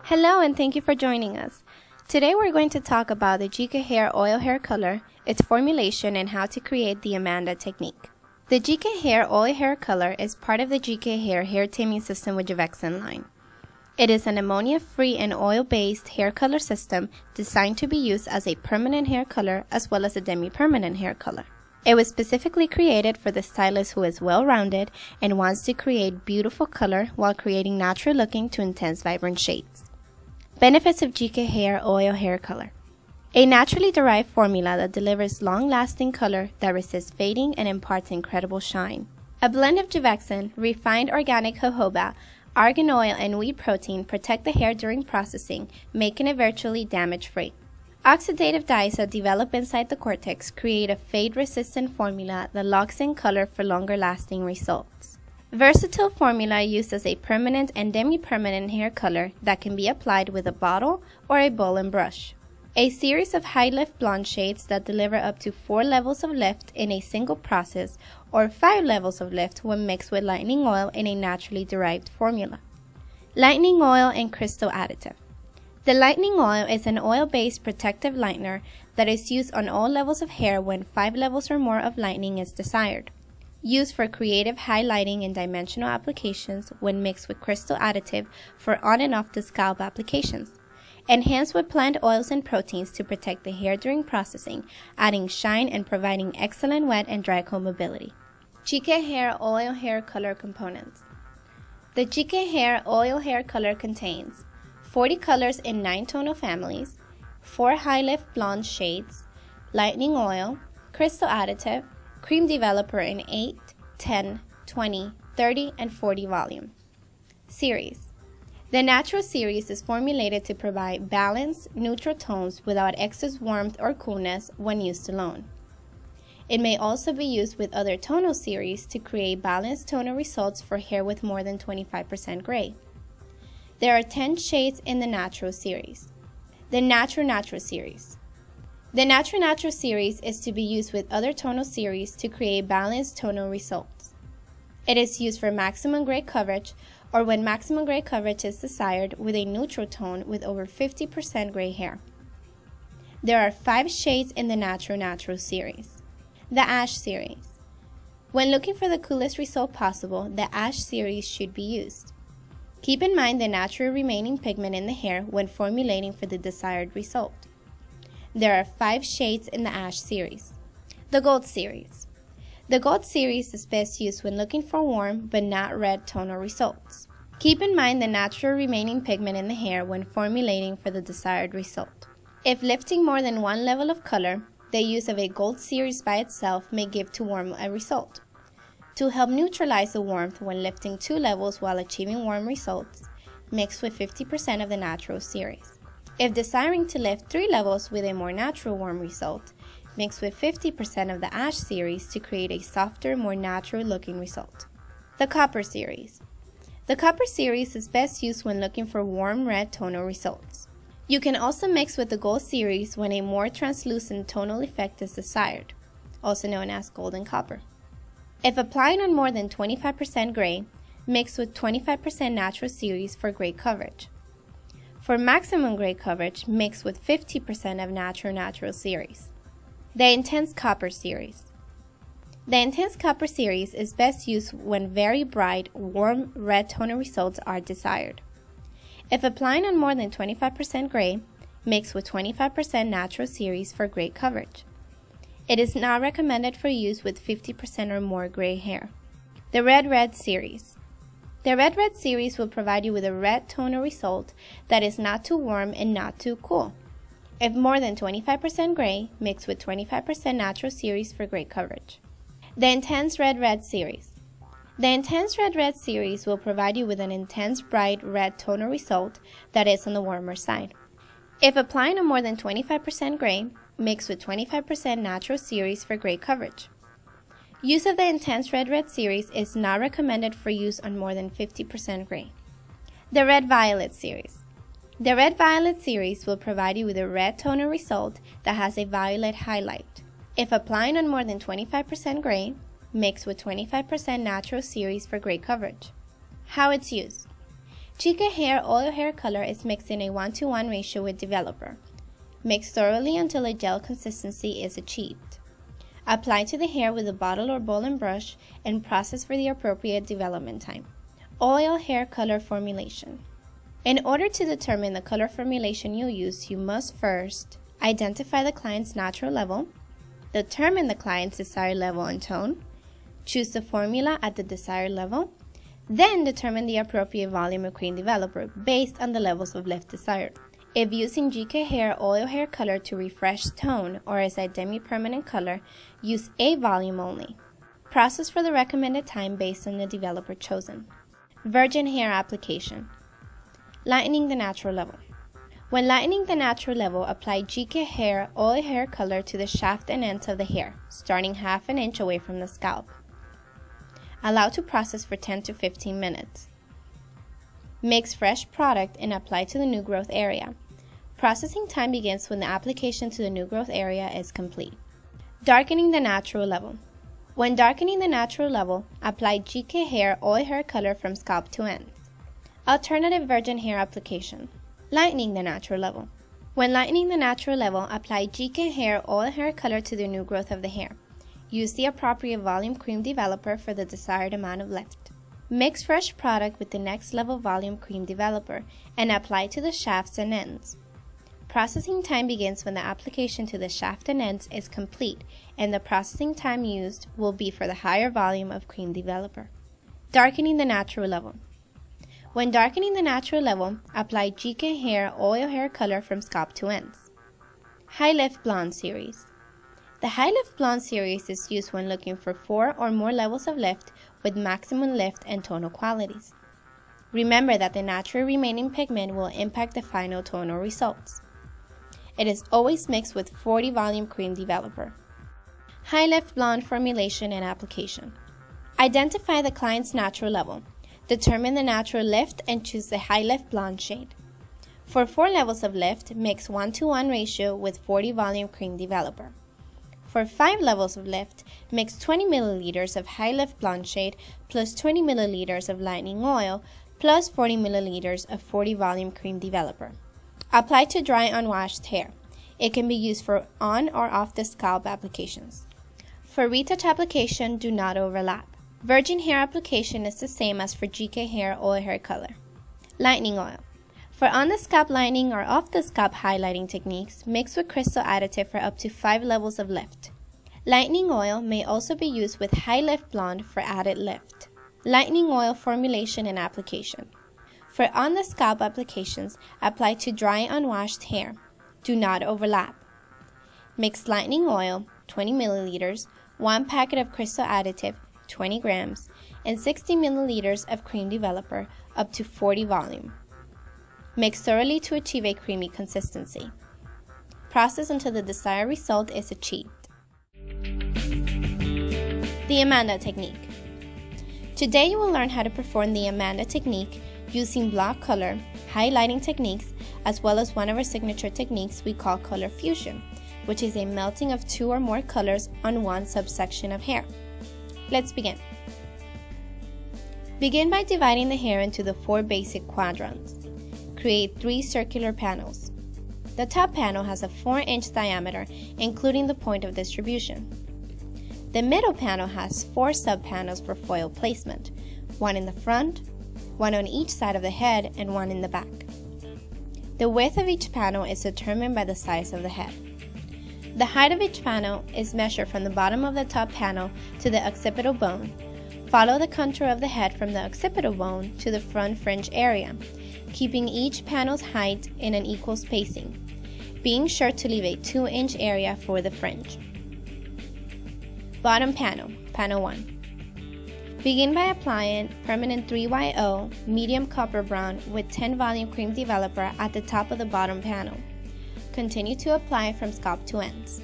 Hello and thank you for joining us. Today we're going to talk about the GKhair Oil Hair Color, its formulation, and how to create the Amanda technique. The GKhair Oil Hair Color is part of the GKhair Hair Taming System with Juvexin line. It is an ammonia-free and oil-based hair color system designed to be used as a permanent hair color as well as a demi-permanent hair color. It was specifically created for the stylist who is well-rounded and wants to create beautiful color while creating natural-looking to intense vibrant shades. Benefits of GKhair Oil Hair Color. A naturally derived formula that delivers long-lasting color that resists fading and imparts incredible shine. A blend of Juvexin, refined organic jojoba, argan oil, and wheat protein protect the hair during processing, making it virtually damage-free. Oxidative dyes that develop inside the cortex create a fade-resistant formula that locks in color for longer-lasting results. Versatile formula used as a permanent and demi-permanent hair color that can be applied with a bottle or a bowl and brush. A series of high-lift blonde shades that deliver up to 4 levels of lift in a single process or 5 levels of lift when mixed with lightening oil in a naturally derived formula. Lightening oil and crystal additive. The lightening oil is an oil-based protective lightener that is used on all levels of hair when 5 levels or more of lightening is desired. Used for creative highlighting and dimensional applications when mixed with crystal additive for on and off the scalp applications. Enhanced with plant oils and proteins to protect the hair during processing, adding shine and providing excellent wet and dry combability. GKhair Oil Hair Color components. The GKhair Oil Hair Color contains 40 colors in 9 tonal families, 4 high-lift blonde shades, lightening oil, crystal additive, cream developer in 8, 10, 20, 30, and 40 volume. Series. The Natural series is formulated to provide balanced, neutral tones without excess warmth or coolness when used alone. It may also be used with other tonal series to create balanced tonal results for hair with more than 25% gray. There are 10 shades in the Natural series. The Natural series. The Natural series is to be used with other tonal series to create balanced tonal results. It is used for maximum gray coverage or when maximum gray coverage is desired with a neutral tone with over 50% gray hair. There are 5 shades in the Natural series. The Ash series. When looking for the coolest result possible, the Ash series should be used. Keep in mind the natural remaining pigment in the hair when formulating for the desired result. There are 5 shades in the Ash series. The Gold series. The Gold series is best used when looking for warm but not red tonal results. Keep in mind the natural remaining pigment in the hair when formulating for the desired result. If lifting more than 1 level of color, the use of a Gold series by itself may give too warm a result. To help neutralize the warmth when lifting 2 levels while achieving warm results, mix with 50% of the Natural series. If desiring to lift 3 levels with a more natural warm result, mix with 50% of the Ash series to create a softer, more natural looking result. The Copper series. The Copper series is best used when looking for warm red tonal results. You can also mix with the Gold series when a more translucent tonal effect is desired, also known as golden copper. If applying on more than 25% gray, mix with 25% Natural series for gray coverage. For maximum gray coverage, mix with 50% of Natural series. The Intense Copper series. The Intense Copper series is best used when very bright, warm red tonal results are desired. If applying on more than 25% gray, mix with 25% Natural series for gray coverage. It is not recommended for use with 50% or more gray hair. The Red series. The Red series will provide you with a red tonal result that is not too warm and not too cool. If more than 25% gray, mix with 25% Natural series for gray coverage. The Intense Red series. The Intense Red series will provide you with an intense bright red tonal result that is on the warmer side. If applying on more than 25% gray, mix with 25% Natural series for gray coverage. Use of the Intense Red series is not recommended for use on more than 50% gray. The Red Violet series. The Red Violet series will provide you with a red tonal result that has a violet highlight. If applying on more than 25% gray, mix with 25% Natural series for gray coverage. How it's used. GKhair Oil Hair Color is mixed in a 1:1 ratio with developer. Mix thoroughly until a gel consistency is achieved. Apply to the hair with a bottle or bowl and brush and process for the appropriate development time. Oil hair color formulation. In order to determine the color formulation you'll use, you must first identify the client's natural level, determine the client's desired level and tone, choose the formula at the desired level, then determine the appropriate volume of cream developer based on the levels of lift desired. If using GKhair Oil Hair Color to refresh tone or as a Demi-Permanent color, use a volume only. Process for the recommended time based on the developer chosen. Virgin hair application. Lightening the natural level. When lightening the natural level, apply GKhair Oil Hair Color to the shaft and ends of the hair, starting ½ an inch away from the scalp. Allow to process for 10 to 15 minutes. Mix fresh product and apply to the new growth area. Processing time begins when the application to the new growth area is complete. Darkening the natural level. When darkening the natural level, apply GKhair Oil Hair Color from scalp to ends. Alternative virgin hair application. Lightening the natural level. When lightening the natural level, apply GKhair Oil Hair Color to the new growth of the hair. Use the appropriate volume cream developer for the desired amount of lift. Mix fresh product with the next level volume cream developer and apply to the shafts and ends. Processing time begins when the application to the shaft and ends is complete, and the processing time used will be for the higher volume of cream developer. Darkening the natural level. When darkening the natural level, apply GKhair Oil Hair Color from scalp to ends. High Lift Blonde Series. The High Lift Blonde Series is used when looking for 4 or more levels of lift with maximum lift and tonal qualities. Remember that the natural remaining pigment will impact the final tonal results. It is always mixed with 40 volume cream developer. High Lift Blonde formulation and application. Identify the client's natural level. Determine the natural lift and choose the High Lift Blonde shade. For 4 levels of lift, mix 1:1 ratio with 40 volume cream developer. For 5 levels of lift, mix 20 milliliters of High Lift Blonde shade plus 20 milliliters of Lightening oil plus 40 milliliters of 40 volume cream developer. Apply to dry unwashed hair. It can be used for on or off the scalp applications. For retouch application, do not overlap. Virgin hair application is the same as for GKhair Oil Hair Color. Lightening oil. For on the scalp lining or off the scalp highlighting techniques, mix with crystal additive for up to 5 levels of lift. Lightening oil may also be used with High Lift Blonde for added lift. Lightening oil formulation and application. For on the scalp applications, apply to dry unwashed hair. Do not overlap. Mix lightening oil, 20 milliliters, 1 packet of crystal additive, 20 grams, and 60 milliliters of cream developer, up to 40 volume. Mix thoroughly to achieve a creamy consistency. Process until the desired result is achieved. The Amanda Technique. Today you will learn how to perform the Amanda Technique using block color, highlighting techniques, as well as one of our signature techniques we call color fusion, which is a melting of 2 or more colors on one subsection of hair. Let's begin. Begin by dividing the hair into the 4 basic quadrants. Create 3 circular panels. The top panel has a 4-inch diameter, including the point of distribution. The middle panel has 4 sub-panels for foil placement, 1 in the front, 1 on each side of the head, and 1 in the back. The width of each panel is determined by the size of the head. The height of each panel is measured from the bottom of the top panel to the occipital bone. Follow the contour of the head from the occipital bone to the front fringe area, keeping each panel's height in an equal spacing, being sure to leave a 2-inch area for the fringe. Bottom panel, panel 1. Begin by applying permanent 3YO medium copper brown with 10 volume cream developer at the top of the bottom panel. Continue to apply from scalp to ends.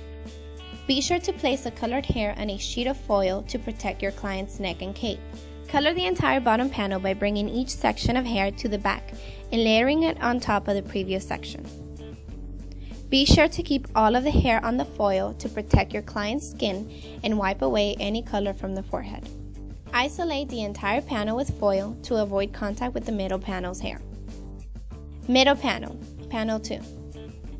Be sure to place the colored hair on a sheet of foil to protect your client's neck and cape. Color the entire bottom panel by bringing each section of hair to the back and layering it on top of the previous section. Be sure to keep all of the hair on the foil to protect your client's skin and wipe away any color from the forehead. Isolate the entire panel with foil to avoid contact with the middle panel's hair. Middle panel, panel 2.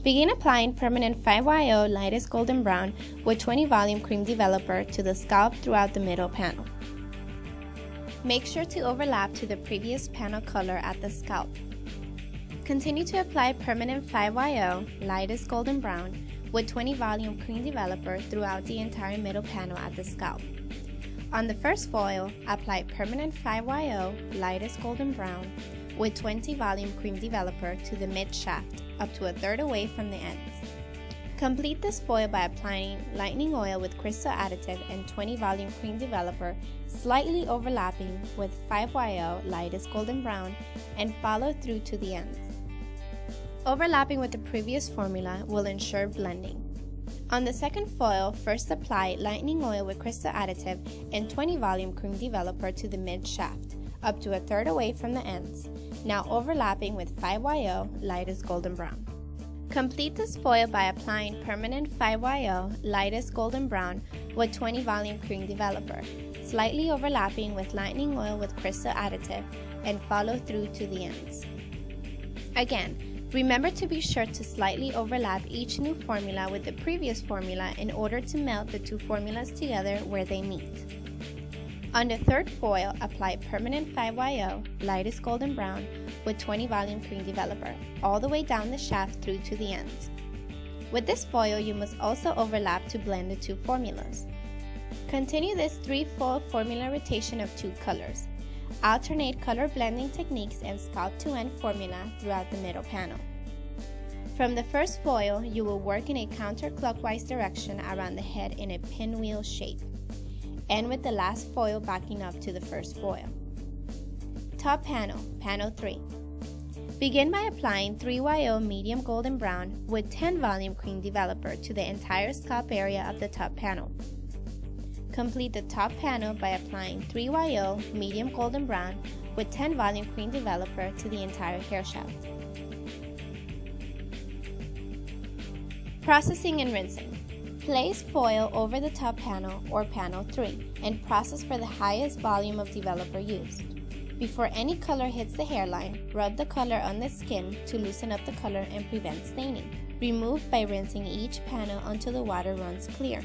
Begin applying permanent 5YO lightest golden brown with 20 volume cream developer to the scalp throughout the middle panel. Make sure to overlap to the previous panel color at the scalp. Continue to apply permanent 5YO lightest golden brown with 20 volume cream developer throughout the entire middle panel at the scalp. On the first foil, apply permanent 5YO lightest golden brown with 20 volume cream developer to the mid shaft, up to a third away from the ends. Complete this foil by applying lightening oil with crystal additive and 20 volume cream developer, slightly overlapping with 5YO lightest golden brown, and follow through to the ends. Overlapping with the previous formula will ensure blending. On the second foil, first apply lightening oil with crystal additive and 20 volume cream developer to the mid shaft, up to a third away from the ends, now overlapping with 5YO lightest golden brown. Complete this foil by applying permanent 5YO lightest golden brown with 20 volume cream developer, slightly overlapping with lightening oil with crystal additive, and follow through to the ends. Again, remember to be sure to slightly overlap each new formula with the previous formula in order to melt the two formulas together where they meet. On the third foil, apply permanent 5YO lightest golden brown with 20 volume cream developer all the way down the shaft through to the ends. With this foil, you must also overlap to blend the two formulas. Continue this 3-foil formula rotation of 2 colors. Alternate color blending techniques and scalp to end formula throughout the middle panel. From the first foil, you will work in a counterclockwise direction around the head in a pinwheel shape, and with the last foil backing up to the first foil. Top panel, panel 3. Begin by applying 3YO medium golden brown with 10 volume cream developer to the entire scalp area of the top panel. Complete the top panel by applying 3YO medium golden brown with 10 volume cream developer to the entire hair shaft. Processing and rinsing. Place foil over the top panel or panel 3 and process for the highest volume of developer used. Before any color hits the hairline, rub the color on the skin to loosen up the color and prevent staining. Remove by rinsing each panel until the water runs clear.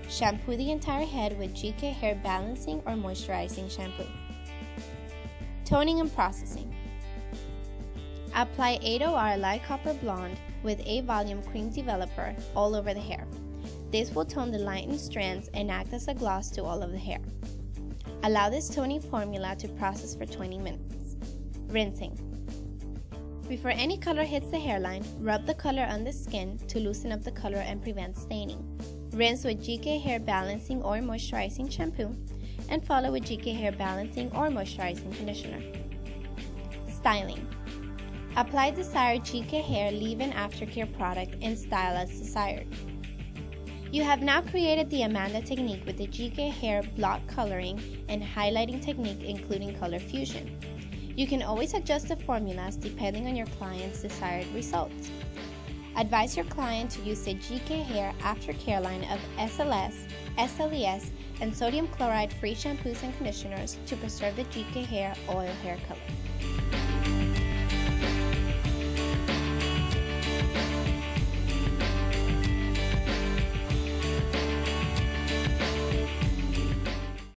Shampoo the entire head with GKhair Balancing or Moisturizing Shampoo. Toning and processing. Apply 8OR Light Copper Blonde with a volume cream developer all over the hair. This will tone the lightened strands and act as a gloss to all of the hair. Allow this toning formula to process for 20 minutes. Rinsing. Before any color hits the hairline, rub the color on the skin to loosen up the color and prevent staining. Rinse with GKhair Balancing or Moisturizing Shampoo and follow with GKhair Balancing or Moisturizing Conditioner. Styling. Apply desired GKhair leave-in aftercare product and style as desired. You have now created the Amanda technique with the GKhair block coloring and highlighting technique including color fusion. You can always adjust the formulas depending on your client's desired results. Advise your client to use the GKhair aftercare line of SLS, SLES, and sodium chloride free shampoos and conditioners to preserve the GKhair Oil Hair Color.